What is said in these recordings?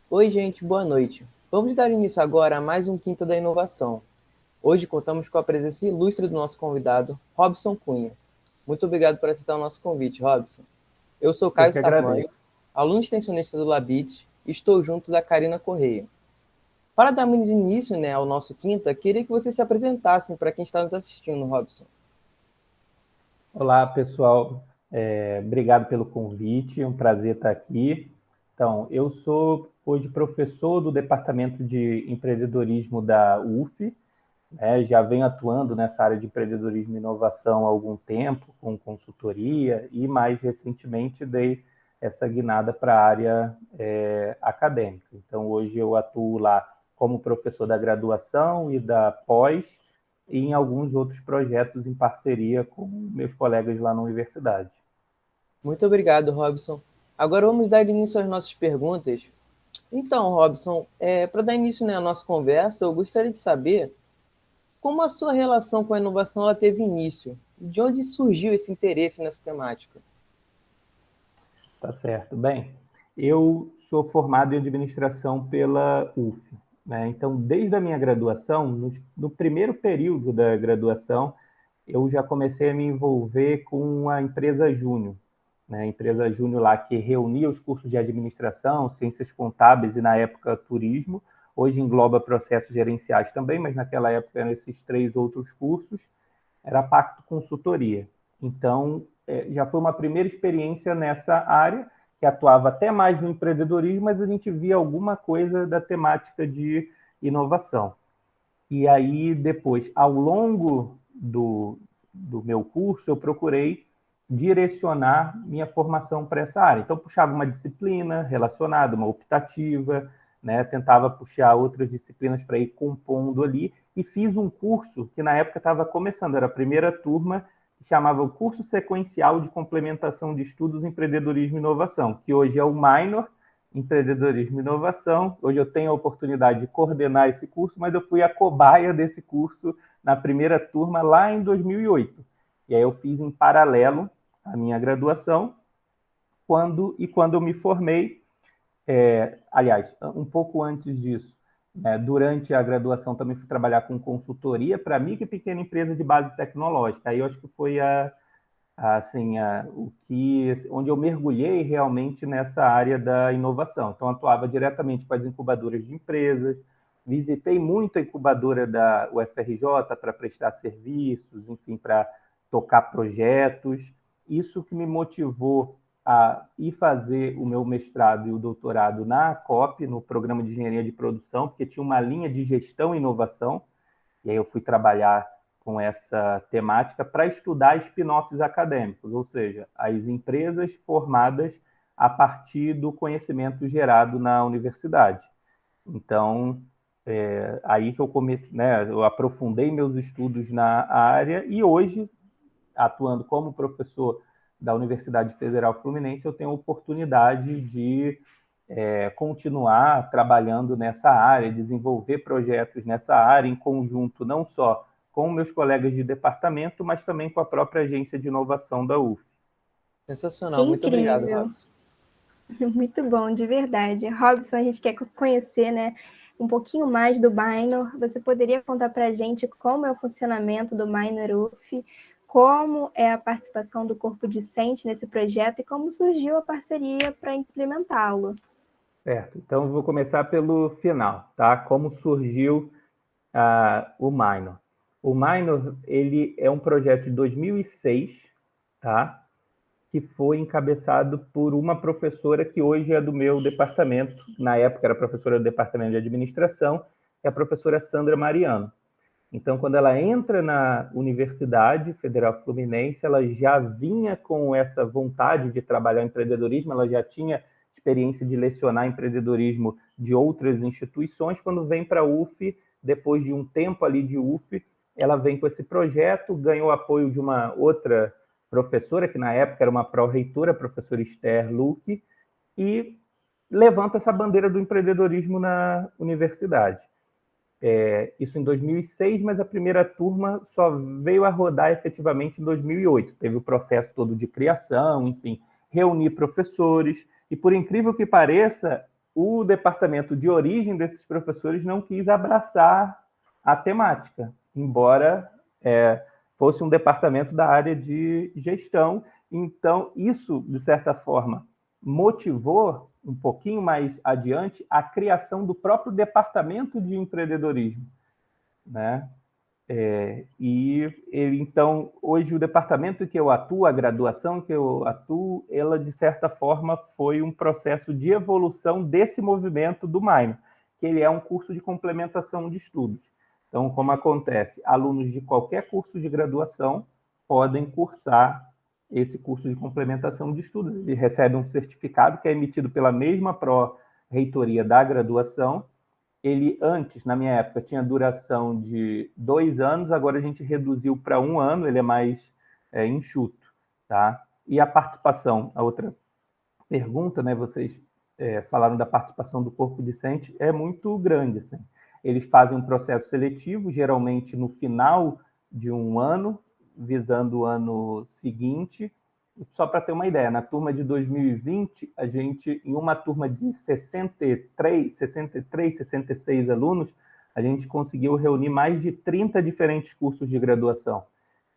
Oi, gente, boa noite. Vamos dar início agora a mais um Quinta da Inovação. Hoje contamos com a presença ilustre do nosso convidado, Robson Cunha. Muito obrigado por aceitar o nosso convite, Robson. Eu sou Eu Caio que Sarmanho, agradeço. aluno extensionista do Labit, e estou junto da Karina Correia. Para darmos início, ao nosso Quinta, queria que vocês se apresentassem para quem está nos assistindo, Robson. Olá, pessoal. Obrigado pelo convite. É um prazer estar aqui. Então, eu sou hoje professor do Departamento de Empreendedorismo da UF, né? Já venho atuando nessa área de empreendedorismo e inovação há algum tempo, com consultoria, e mais recentemente dei essa guinada para a área acadêmica. Então, hoje eu atuo lá como professor da graduação e da pós, e em alguns outros projetos em parceria com meus colegas lá na universidade. Muito obrigado, Robson. Agora vamos dar início às nossas perguntas. Então, Robson, para dar início, à nossa conversa, eu gostaria de saber como a sua relação com a inovação ela teve início? De onde surgiu esse interesse nessa temática? Tá certo. Bem, eu sou formado em administração pela UF, né? Então, desde a minha graduação, no primeiro período da graduação, eu já comecei a me envolver com a empresa Júnior, né? A empresa Júnior lá que reunia os cursos de administração, ciências contábeis e, na época, turismo. Hoje engloba processos gerenciais também, mas naquela época eram esses três outros cursos. Era Pacto Consultoria. Então, já foi uma primeira experiência nessa área, que atuava até mais no empreendedorismo, mas a gente via alguma coisa da temática de inovação. E aí, depois, ao longo do meu curso, eu procurei direcionar minha formação para essa área. Então, puxava uma disciplina relacionada, uma optativa, né? Tentava puxar outras disciplinas para ir compondo ali, e fiz um curso que na época estava começando, era a primeira turma, que chamava o Curso Sequencial de Complementação de Estudos Empreendedorismo e Inovação, que hoje é o Minor Empreendedorismo e Inovação. Hoje eu tenho a oportunidade de coordenar esse curso, mas eu fui a cobaia desse curso na primeira turma lá em 2008. E aí eu fiz em paralelo a minha graduação, quando eu me formei, aliás, um pouco antes disso, né, durante a graduação também fui trabalhar com consultoria para micro e pequena empresa de base tecnológica. Aí eu acho que foi onde eu mergulhei realmente nessa área da inovação. Então, atuava diretamente com as incubadoras de empresas, visitei muito a incubadora da UFRJ para prestar serviços, enfim, para tocar projetos. Isso que me motivou a ir fazer o meu mestrado e o doutorado na COP, no Programa de Engenharia de Produção, porque tinha uma linha de gestão e inovação, e aí eu fui trabalhar com essa temática para estudar spin-offs acadêmicos, ou seja, as empresas formadas a partir do conhecimento gerado na universidade. Então, aí que eu comecei, né, eu aprofundei meus estudos na área, e hoje, atuando como professor da Universidade Federal Fluminense, eu tenho a oportunidade de continuar trabalhando nessa área, desenvolver projetos nessa área, em conjunto não só com meus colegas de departamento, mas também com a própria agência de inovação da UF. Sensacional, muito obrigado, Incrível, Robson. muito bom, de verdade. Robson, a gente quer conhecer, né, um pouquinho mais do Minor. Você poderia contar para a gente como é o funcionamento do Minor UF, como é a participação do corpo discente nesse projeto e como surgiu a parceria para implementá-lo? Certo, então vou começar pelo final, tá? Como surgiu o Minor. O Minor, ele é um projeto de 2006, tá? Que foi encabeçado por uma professora que hoje é do meu departamento, na época era professora do departamento de administração, é a professora Sandra Mariano. Então, quando ela entra na Universidade Federal Fluminense, ela já vinha com essa vontade de trabalhar empreendedorismo, ela já tinha experiência de lecionar empreendedorismo de outras instituições. Quando vem para a UF, depois de um tempo ali de UF, ela vem com esse projeto, ganhou apoio de uma outra professora, que na época era uma pró-reitora, a professora Esther Luque, e levanta essa bandeira do empreendedorismo na universidade. Isso em 2006, mas a primeira turma só veio a rodar efetivamente em 2008. Teve o processo todo de criação, enfim, reunir professores, e por incrível que pareça, o departamento de origem desses professores não quis abraçar a temática, embora fosse um departamento da área de gestão. Então, isso, de certa forma, motivou um pouquinho mais adiante a criação do próprio departamento de empreendedorismo, né? Então, hoje o departamento que eu atuo, a graduação que eu atuo, ela, de certa forma, foi um processo de evolução desse movimento do Minor, que ele é um curso de complementação de estudos. Então, como acontece? Alunos de qualquer curso de graduação podem cursar esse curso de complementação de estudos. Ele recebe um certificado que é emitido pela mesma pró-reitoria da graduação. Ele, antes, na minha época, tinha duração de 2 anos, agora a gente reduziu para 1 ano, ele é mais enxuto, tá? E a participação, a outra pergunta, né, vocês falaram da participação do corpo discente, é muito grande, assim. Eles fazem um processo seletivo, geralmente no final de 1 ano, visando o ano seguinte. Só para ter uma ideia, na turma de 2020, a gente, em uma turma de 63, 66 alunos, a gente conseguiu reunir mais de 30 diferentes cursos de graduação.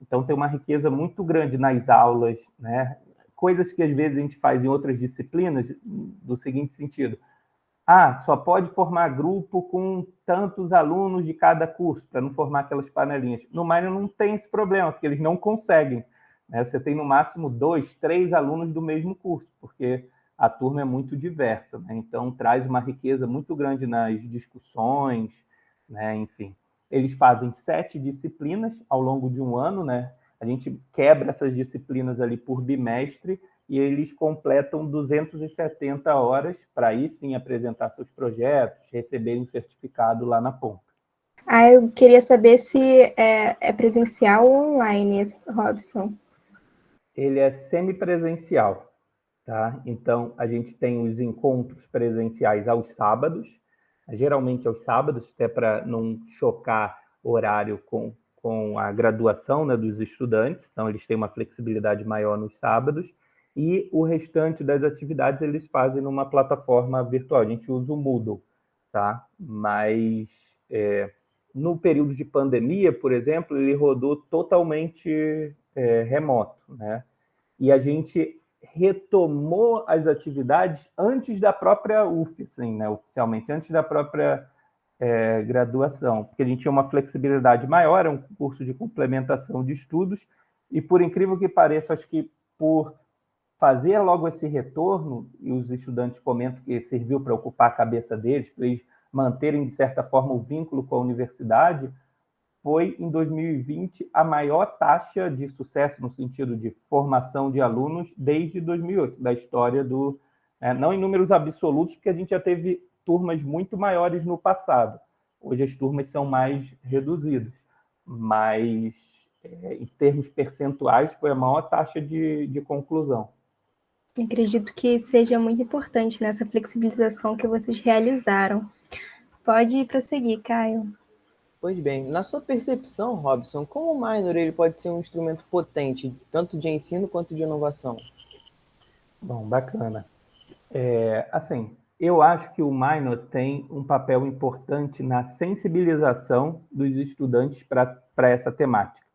Então, tem uma riqueza muito grande nas aulas, né? Coisas que, às vezes, a gente faz em outras disciplinas, do seguinte sentido. Só pode formar grupo com tantos alunos de cada curso, para não formar aquelas panelinhas. No Minor não tem esse problema, porque eles não conseguem. Você tem, no máximo, 2, 3 alunos do mesmo curso, porque a turma é muito diversa, né? Então, traz uma riqueza muito grande nas discussões, né? Enfim. Eles fazem 7 disciplinas ao longo de 1 ano, né? A gente quebra essas disciplinas ali por bimestre e eles completam 270 horas para aí sim apresentar seus projetos, receberem um certificado lá na ponta. Eu queria saber se é presencial ou online, Robson. Ele é semipresencial, tá? Então, a gente tem os encontros presenciais aos sábados, geralmente aos sábados, até para não chocar horário com a graduação, né, dos estudantes. Então, eles têm uma flexibilidade maior nos sábados. E o restante das atividades eles fazem numa plataforma virtual. A gente usa o Moodle, tá? Mas no período de pandemia, por exemplo, ele rodou totalmente remoto, né? E a gente retomou as atividades antes da própria UF, assim, né? Oficialmente, antes da própria graduação, porque a gente tinha uma flexibilidade maior, é um curso de complementação de estudos, e por incrível que pareça, acho que por fazer logo esse retorno, e os estudantes comentam que serviu para ocupar a cabeça deles, para eles manterem, de certa forma, o vínculo com a universidade, foi, em 2020, a maior taxa de sucesso no sentido de formação de alunos desde 2008, da história do... não em números absolutos, porque a gente já teve turmas muito maiores no passado. Hoje as turmas são mais reduzidas, mas em termos percentuais foi a maior taxa de conclusão. Acredito que seja muito importante nessa flexibilização que vocês realizaram. Pode prosseguir, Caio. Pois bem, na sua percepção, Robson, como o Minor ele pode ser um instrumento potente, tanto de ensino quanto de inovação? Bom, bacana. Assim, eu acho que o Minor tem um papel importante na sensibilização dos estudantes para essa temática,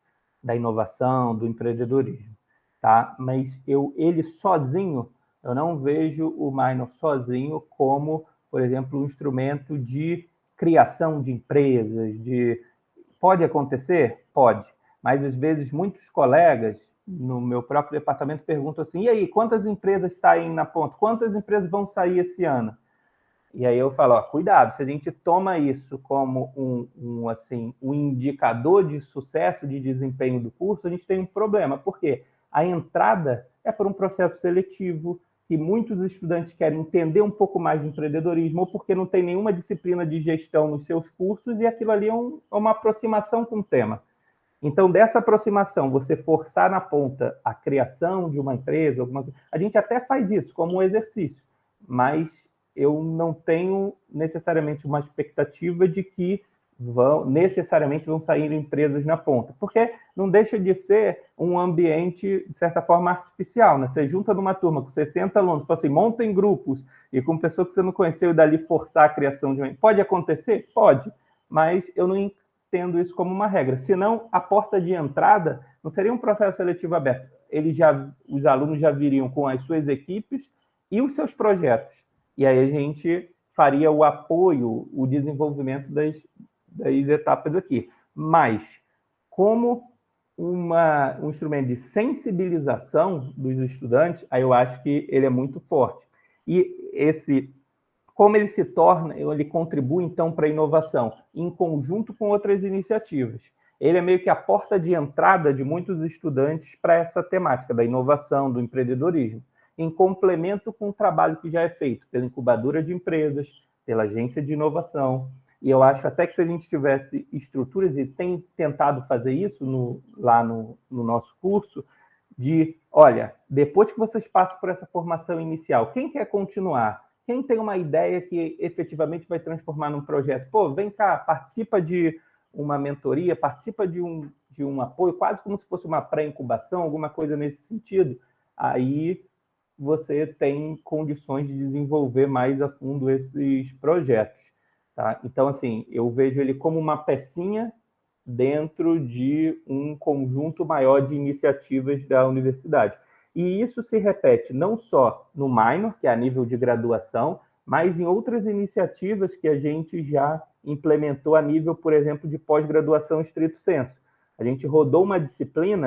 da inovação, do empreendedorismo, tá? Mas ele sozinho, eu não vejo o Minor sozinho como, por exemplo, um instrumento de criação de empresas, Pode acontecer? Pode. Mas, às vezes, muitos colegas no meu próprio departamento perguntam assim, e aí, quantas empresas saem na ponta? Quantas empresas vão sair esse ano? E aí eu falo, cuidado, se a gente toma isso como um indicador de sucesso, de desempenho do curso, a gente tem um problema. Por quê? A entrada é por um processo seletivo, que muitos estudantes querem entender um pouco mais de empreendedorismo, ou porque não tem nenhuma disciplina de gestão nos seus cursos, e aquilo ali é uma aproximação com o tema. Então, dessa aproximação, você forçar na ponta a criação de uma empresa, a gente até faz isso como um exercício, mas eu não tenho necessariamente uma expectativa de que necessariamente vão sair empresas na ponta, porque não deixa de ser um ambiente, de certa forma, artificial, né? Você junta numa turma com 60 alunos, assim, monta em grupos, e com pessoa que você não conheceu, e dali forçar a criação de uma... Pode acontecer? Pode, mas eu não entendo isso como uma regra. Senão, a porta de entrada não seria um processo seletivo aberto. Os alunos já viriam com as suas equipes e os seus projetos. E aí a gente faria o apoio, o desenvolvimento das etapas aqui. Mas, como um instrumento de sensibilização dos estudantes, aí eu acho que ele é muito forte. E como ele se torna, ele contribui, então, para a inovação, em conjunto com outras iniciativas. Ele é meio que a porta de entrada de muitos estudantes para essa temática da inovação, do empreendedorismo, em complemento com o trabalho que já é feito pela incubadora de empresas, pela agência de inovação. E eu acho até que se a gente tivesse estruturas, e tem tentado fazer isso lá no nosso curso, olha, depois que vocês passam por essa formação inicial, quem quer continuar? Quem tem uma ideia que efetivamente vai transformar num projeto? Pô, vem cá, participa de uma mentoria, participa de um apoio, quase como se fosse uma pré-incubação, alguma coisa nesse sentido. Aí você tem condições de desenvolver mais a fundo esses projetos. Tá? Então, assim, eu vejo ele como uma pecinha dentro de um conjunto maior de iniciativas da universidade. E isso se repete não só no minor, que é a nível de graduação, mas em outras iniciativas que a gente já implementou a nível, por exemplo, de pós-graduação estrito sensu. A gente rodou uma disciplina,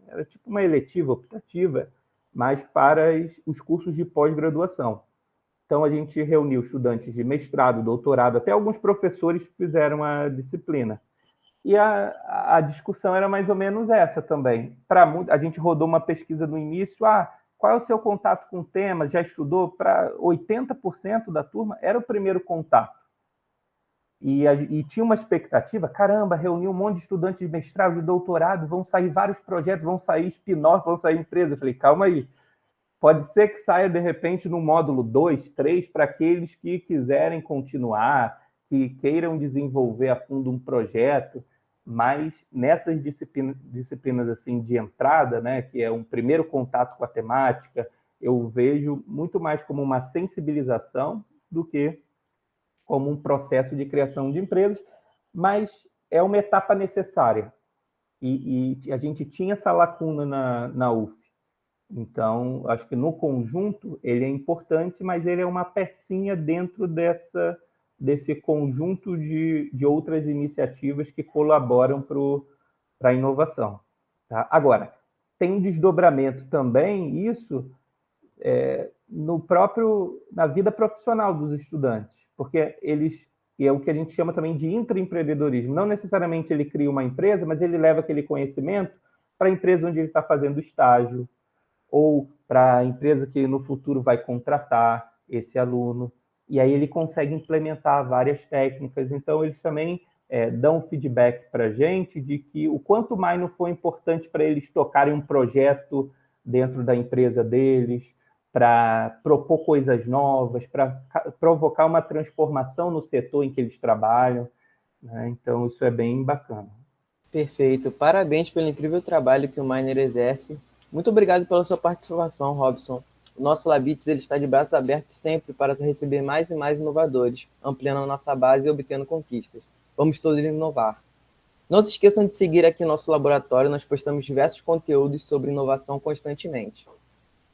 era tipo uma eletiva optativa, mas para os cursos de pós-graduação. Então, a gente reuniu estudantes de mestrado, doutorado, até alguns professores fizeram a disciplina. E a discussão era mais ou menos essa também. A gente rodou uma pesquisa no início, qual é o seu contato com o tema? Já estudou? Para 80% da turma, era o primeiro contato. E tinha uma expectativa, caramba, reuniu um monte de estudantes de mestrado, de doutorado, vão sair vários projetos, vão sair spin-off, vão sair empresas. Eu falei, calma aí. Pode ser que saia, de repente, no módulo 2, 3, para aqueles que quiserem continuar, que queiram desenvolver a fundo um projeto, mas nessas disciplinas assim, de entrada, né, que é um primeiro contato com a temática, eu vejo muito mais como uma sensibilização do que como um processo de criação de empresas, mas é uma etapa necessária. E a gente tinha essa lacuna na UF. Então, acho que no conjunto ele é importante, mas ele é uma pecinha dentro desse conjunto de outras iniciativas que colaboram para a inovação. Tá? Agora, tem um desdobramento também, isso, na vida profissional dos estudantes, porque é o que a gente chama também de intraempreendedorismo. Não necessariamente ele cria uma empresa, mas ele leva aquele conhecimento para a empresa onde ele está fazendo estágio, ou para a empresa que no futuro vai contratar esse aluno, e aí ele consegue implementar várias técnicas. Então, eles também dão feedback para a gente de que o quanto mais não foi importante para eles tocarem um projeto dentro da empresa deles, para propor coisas novas, para provocar uma transformação no setor em que eles trabalham. Né? Então, isso é bem bacana. Perfeito. Parabéns pelo incrível trabalho que o Miner exerce. Muito obrigado pela sua participação, Robson. O nosso Labits ele está de braços abertos sempre para receber mais e mais inovadores, ampliando a nossa base e obtendo conquistas. Vamos todos inovar. Não se esqueçam de seguir aqui nosso laboratório, nós postamos diversos conteúdos sobre inovação constantemente.